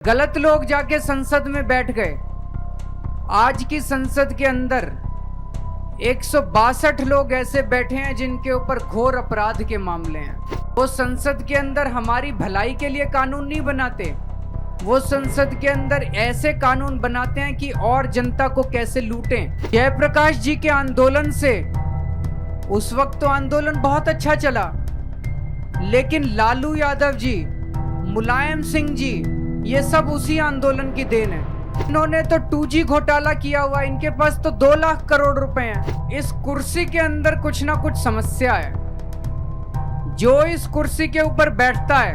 गलत लोग जाके संसद में बैठ गए। आज की संसद के अंदर 162 लोग ऐसे बैठे हैं जिनके ऊपर घोर अपराध के मामले हैं। वो संसद के अंदर हमारी भलाई के लिए कानून नहीं बनाते, वो संसद के अंदर ऐसे कानून बनाते हैं कि और जनता को कैसे लूटें। जयप्रकाश जी के आंदोलन से उस वक्त तो आंदोलन बहुत अच्छा चला, लेकिन लालू यादव जी, मुलायम सिंह जी, ये सब उसी आंदोलन की देन है। इन्होंने तो 2G घोटाला किया हुआ, इनके पास तो 2 लाख करोड़ रुपए हैं। इस कुर्सी के अंदर कुछ ना कुछ समस्या है। जो इस कुर्सी के ऊपर बैठता है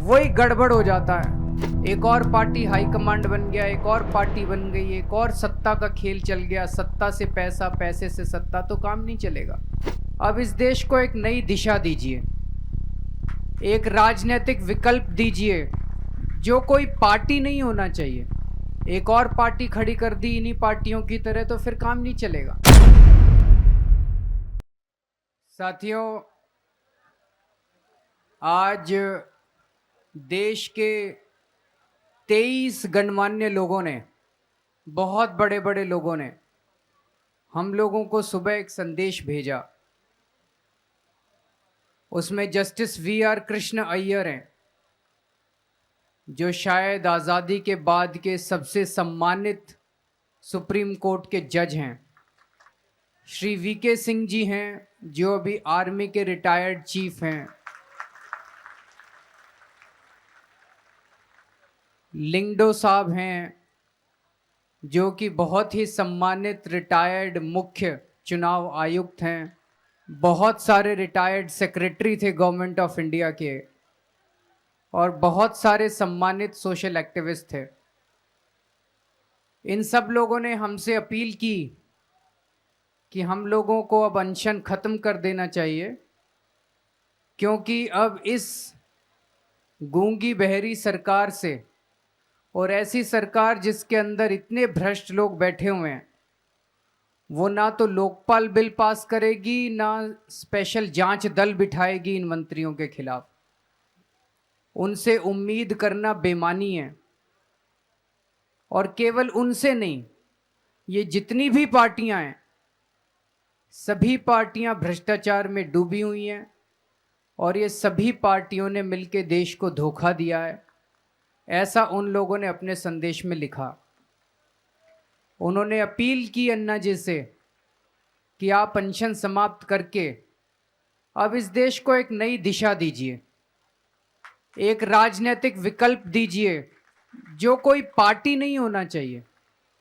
वही गड़बड़ हो जाता है। एक और पार्टी हाईकमांड बन गया, एक और पार्टी बन गई, एक और सत्ता का खेल चल गया। सत्ता से पैसा, पैसे से सत्ता, तो काम नहीं चलेगा। अब इस देश को एक नई दिशा दीजिए, एक राजनीतिक विकल्प दीजिए। जो कोई पार्टी नहीं होना चाहिए, एक और पार्टी खड़ी कर दी इन्हीं पार्टियों की तरह, तो फिर काम नहीं चलेगा। साथियों, आज देश के 23 गणमान्य लोगों ने, बहुत बड़े बड़े लोगों ने हम लोगों को सुबह एक संदेश भेजा। उसमें जस्टिस VR कृष्ण अय्यर हैं, जो शायद आज़ादी के बाद के सबसे सम्मानित सुप्रीम कोर्ट के जज हैं। श्री VK सिंह जी हैं, जो अभी आर्मी के रिटायर्ड चीफ हैं। लिंगडो साहब हैं, जो कि बहुत ही सम्मानित रिटायर्ड मुख्य चुनाव आयुक्त हैं। बहुत सारे रिटायर्ड सेक्रेटरी थे गवर्नमेंट ऑफ इंडिया के, और बहुत सारे सम्मानित सोशल एक्टिविस्ट थे। इन सब लोगों ने हमसे अपील की कि हम लोगों को अब अनशन खत्म कर देना चाहिए, क्योंकि अब इस गूंगी बहरी सरकार से, और ऐसी सरकार जिसके अंदर इतने भ्रष्ट लोग बैठे हुए हैं, वो ना तो लोकपाल बिल पास करेगी, ना स्पेशल जांच दल बिठाएगी इन मंत्रियों के खिलाफ। उनसे उम्मीद करना बेमानी है। और केवल उनसे नहीं, ये जितनी भी पार्टियां हैं, सभी पार्टियां भ्रष्टाचार में डूबी हुई हैं, और ये सभी पार्टियों ने मिलकर देश को धोखा दिया है। ऐसा उन लोगों ने अपने संदेश में लिखा। उन्होंने अपील की अन्ना जी से कि आप अनशन समाप्त करके अब इस देश को एक नई दिशा दीजिए, एक राजनीतिक विकल्प दीजिए। जो कोई पार्टी नहीं होना चाहिए,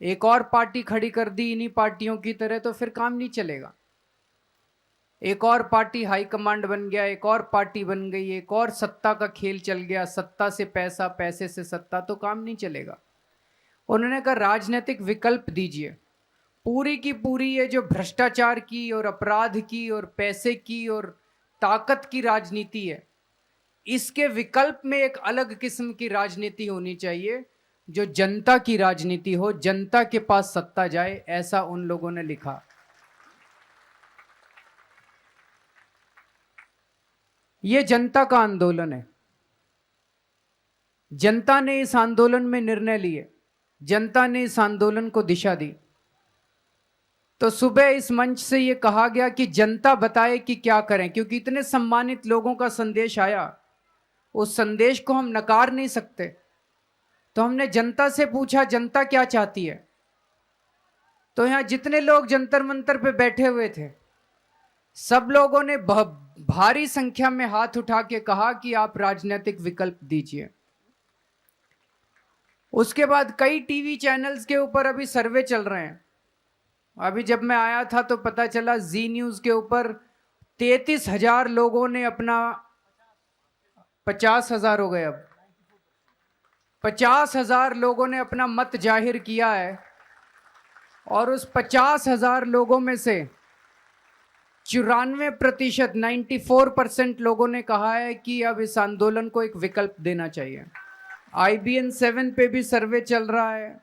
एक और पार्टी खड़ी कर दी इन्हीं पार्टियों की तरह, तो फिर काम नहीं चलेगा। एक और पार्टी हाईकमांड बन गया, एक और पार्टी बन गई, एक और सत्ता का खेल चल गया। सत्ता से पैसा, पैसे से सत्ता, तो काम नहीं चलेगा। उन्होंने कहा राजनीतिक विकल्प दीजिए। पूरी की पूरी ये जो भ्रष्टाचार की और अपराध की और पैसे की और ताकत की राजनीति है, इसके विकल्प में एक अलग किस्म की राजनीति होनी चाहिए, जो जनता की राजनीति हो, जनता के पास सत्ता जाए। ऐसा उन लोगों ने लिखा। ये जनता का आंदोलन है। जनता ने इस आंदोलन में निर्णय लिए, जनता ने इस आंदोलन को दिशा दी। तो सुबह इस मंच से ये कहा गया कि जनता बताए कि क्या करें, क्योंकि इतने सम्मानित लोगों का संदेश आया, उस संदेश को हम नकार नहीं सकते। तो हमने जनता से पूछा जनता क्या चाहती है। तो यहां जितने लोग जंतर मंतर पे बैठे हुए थे, सब लोगों ने भारी संख्या में हाथ उठा के कहा कि आप राजनीतिक विकल्प दीजिए। उसके बाद कई टीवी चैनल्स के ऊपर अभी सर्वे चल रहे हैं। अभी जब मैं आया था तो पता चला जी न्यूज के ऊपर 33,000 लोगों ने अपना, 50,000 हो गए, अब 50,000 लोगों ने अपना मत जाहिर किया है। और उस 50,000 लोगों में से 94%, 94% लोगों ने कहा है कि अब इस आंदोलन को एक विकल्प देना चाहिए। IBN 7 पे भी सर्वे चल रहा है,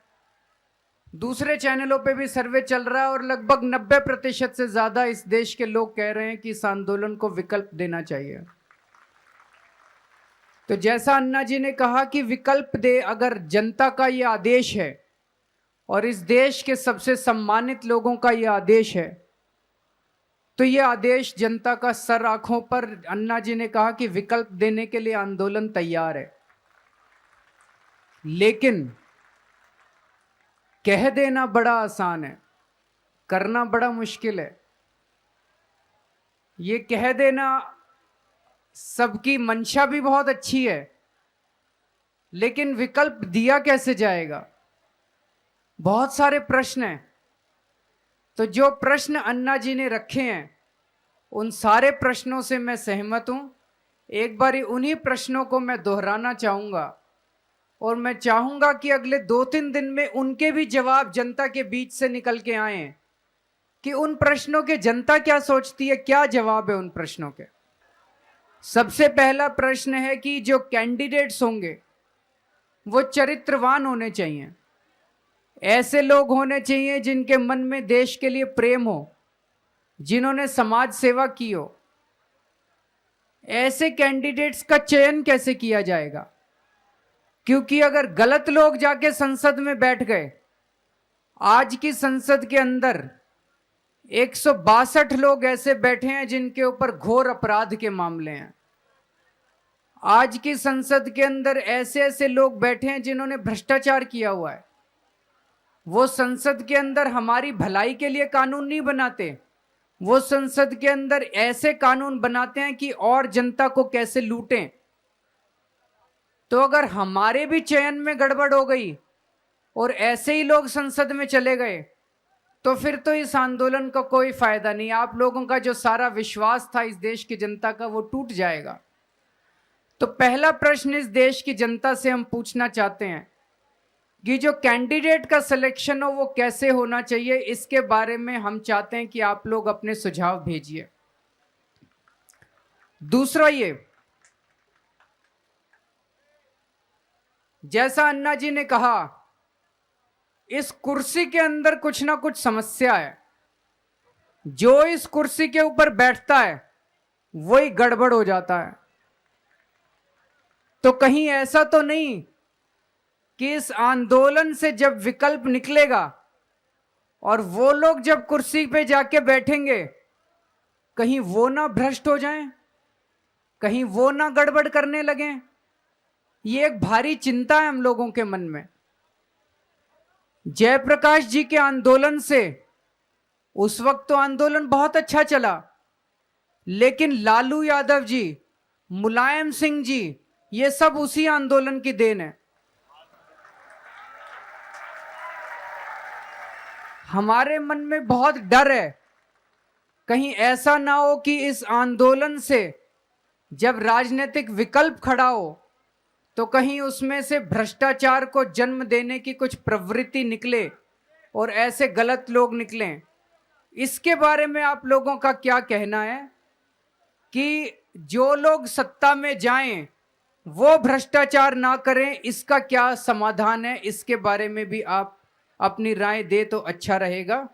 दूसरे चैनलों पे भी सर्वे चल रहा है, और लगभग 90% से ज्यादा इस देश के लोग कह रहे हैं कि इस आंदोलन को विकल्प देना चाहिए। तो जैसा अन्ना जी ने कहा कि विकल्प दे, अगर जनता का ये आदेश है और इस देश के सबसे सम्मानित लोगों का ये आदेश है, तो ये आदेश जनता का सर आंखों पर, अन्ना जी ने कहा कि विकल्प देने के लिए आंदोलन तैयार है। लेकिन कह देना बड़ा आसान है, करना बड़ा मुश्किल है। ये कह देना सबकी मंशा भी बहुत अच्छी है, लेकिन विकल्प दिया कैसे जाएगा? बहुत सारे प्रश्न हैं। तो जो प्रश्न अन्ना जी ने रखे हैं उन सारे प्रश्नों से मैं सहमत हूं। एक बारी उन्हीं प्रश्नों को मैं दोहराना चाहूंगा और मैं चाहूंगा कि अगले 2-3 दिन में उनके भी जवाब जनता के बीच से निकल के आए कि उन प्रश्नों के जनता क्या सोचती है, क्या जवाब है उन प्रश्नों के। सबसे पहला प्रश्न है कि जो कैंडिडेट्स होंगे वो चरित्रवान होने चाहिए। ऐसे लोग होने चाहिए जिनके मन में देश के लिए प्रेम हो, जिन्होंने समाज सेवा की हो। ऐसे कैंडिडेट्स का चयन कैसे किया जाएगा? क्योंकि अगर गलत लोग जाके संसद में बैठ गए, आज की संसद के अंदर 162 लोग ऐसे बैठे हैं जिनके ऊपर घोर अपराध के मामले हैं। आज की संसद के अंदर ऐसे ऐसे लोग बैठे हैं जिन्होंने भ्रष्टाचार किया हुआ है। वो संसद के अंदर हमारी भलाई के लिए कानून नहीं बनाते, वो संसद के अंदर ऐसे कानून बनाते हैं कि और जनता को कैसे लूटें। तो अगर हमारे भी चयन में गड़बड़ हो गई और ऐसे ही लोग संसद में चले गए, तो फिर तो इस आंदोलन का कोई फायदा नहीं। आप लोगों का जो सारा विश्वास था इस देश की जनता का, वो टूट जाएगा। तो पहला प्रश्न इस देश की जनता से हम पूछना चाहते हैं कि जो कैंडिडेट का सिलेक्शन हो वो कैसे होना चाहिए। इसके बारे में हम चाहते हैं कि आप लोग अपने सुझाव भेजिए। दूसरा, ये जैसा अन्ना जी ने कहा, इस कुर्सी के अंदर कुछ ना कुछ समस्या है। जो इस कुर्सी के ऊपर बैठता है वही गड़बड़ हो जाता है। तो कहीं ऐसा तो नहीं कि इस आंदोलन से जब विकल्प निकलेगा और वो लोग जब कुर्सी पे जाके बैठेंगे, कहीं वो ना भ्रष्ट हो जाएं, कहीं वो ना गड़बड़ करने लगें। ये एक भारी चिंता है हम लोगों के मन में। जयप्रकाश जी के आंदोलन से उस वक्त तो आंदोलन बहुत अच्छा चला, लेकिन लालू यादव जी, मुलायम सिंह जी, ये सब उसी आंदोलन की देन है। हमारे मन में बहुत डर है कहीं ऐसा ना हो कि इस आंदोलन से जब राजनीतिक विकल्प खड़ा हो तो कहीं उसमें से भ्रष्टाचार को जन्म देने की कुछ प्रवृत्ति निकले और ऐसे गलत लोग निकलें। इसके बारे में आप लोगों का क्या कहना है कि जो लोग सत्ता में जाएं वो भ्रष्टाचार ना करें, इसका क्या समाधान है? इसके बारे में भी आप अपनी राय दे तो अच्छा रहेगा।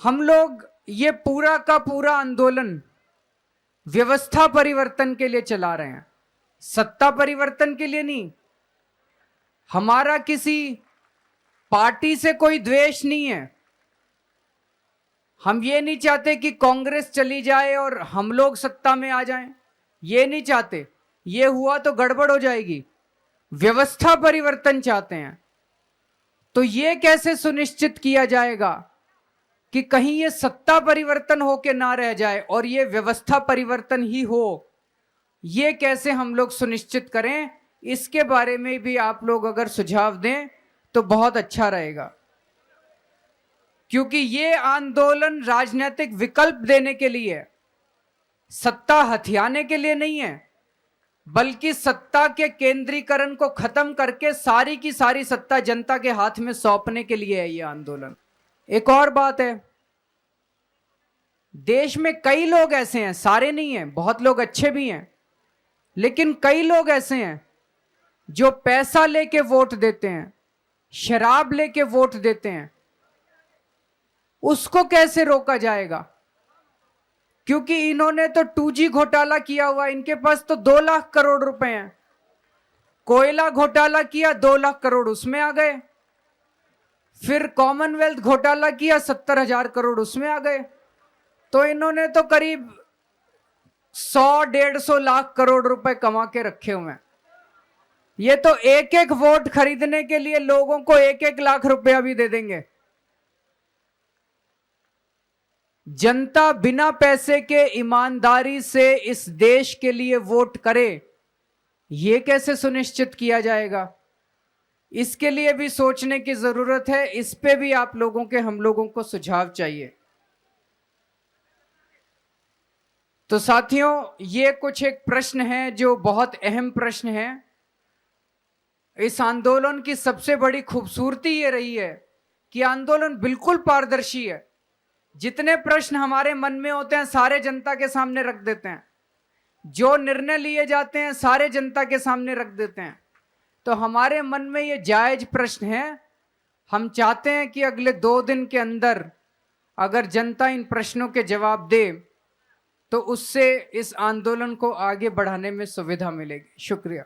हम लोग ये पूरा का पूरा आंदोलन व्यवस्था परिवर्तन के लिए चला रहे हैं, सत्ता परिवर्तन के लिए नहीं। हमारा किसी पार्टी से कोई द्वेष नहीं है। हम ये नहीं चाहते कि कांग्रेस चली जाए और हम लोग सत्ता में आ जाएं, ये नहीं चाहते। ये हुआ तो गड़बड़ हो जाएगी। व्यवस्था परिवर्तन चाहते हैं। तो ये कैसे सुनिश्चित किया जाएगा कि कहीं ये सत्ता परिवर्तन होके ना रह जाए और ये व्यवस्था परिवर्तन ही हो? ये कैसे हम लोग सुनिश्चित करें? इसके बारे में भी आप लोग अगर सुझाव दें तो बहुत अच्छा रहेगा, क्योंकि ये आंदोलन राजनीतिक विकल्प देने के लिए है, सत्ता हथियाने के लिए नहीं है, बल्कि सत्ता के केंद्रीकरण को खत्म करके सारी की सारी सत्ता जनता के हाथ में सौंपने के लिए है ये आंदोलन। एक और बात है, देश में कई लोग ऐसे हैं, सारे नहीं हैं, बहुत लोग अच्छे भी हैं, लेकिन कई लोग ऐसे हैं जो पैसा लेके वोट देते हैं, शराब लेके वोट देते हैं। उसको कैसे रोका जाएगा? क्योंकि इन्होंने तो 2G घोटाला किया हुआ, इनके पास तो 2 लाख करोड़ रुपए हैं। कोयला घोटाला किया, 2 लाख करोड़ उसमें आ गए। फिर कॉमनवेल्थ घोटाला किया, 70,000 करोड़ उसमें आ गए। तो इन्होंने तो करीब 100-150 लाख करोड़ रुपए कमा के रखे हुए हैं। ये तो एक एक वोट खरीदने के लिए लोगों को 1-1 लाख रुपया भी दे देंगे। जनता बिना पैसे के ईमानदारी से इस देश के लिए वोट करे, यह कैसे सुनिश्चित किया जाएगा? इसके लिए भी सोचने की जरूरत है। इस पे भी आप लोगों के, हम लोगों को सुझाव चाहिए। तो साथियों, ये कुछ एक प्रश्न है जो बहुत अहम प्रश्न है। इस आंदोलन की सबसे बड़ी खूबसूरती ये रही है कि आंदोलन बिल्कुल पारदर्शी है। जितने प्रश्न हमारे मन में होते हैं सारे जनता के सामने रख देते हैं। जो निर्णय लिए जाते हैं सारे जनता के सामने रख देते हैं। तो हमारे मन में ये जायज प्रश्न है। हम चाहते हैं कि अगले 2 दिन के अंदर अगर जनता इन प्रश्नों के जवाब दे तो उससे इस आंदोलन को आगे बढ़ाने में सुविधा मिलेगी। शुक्रिया।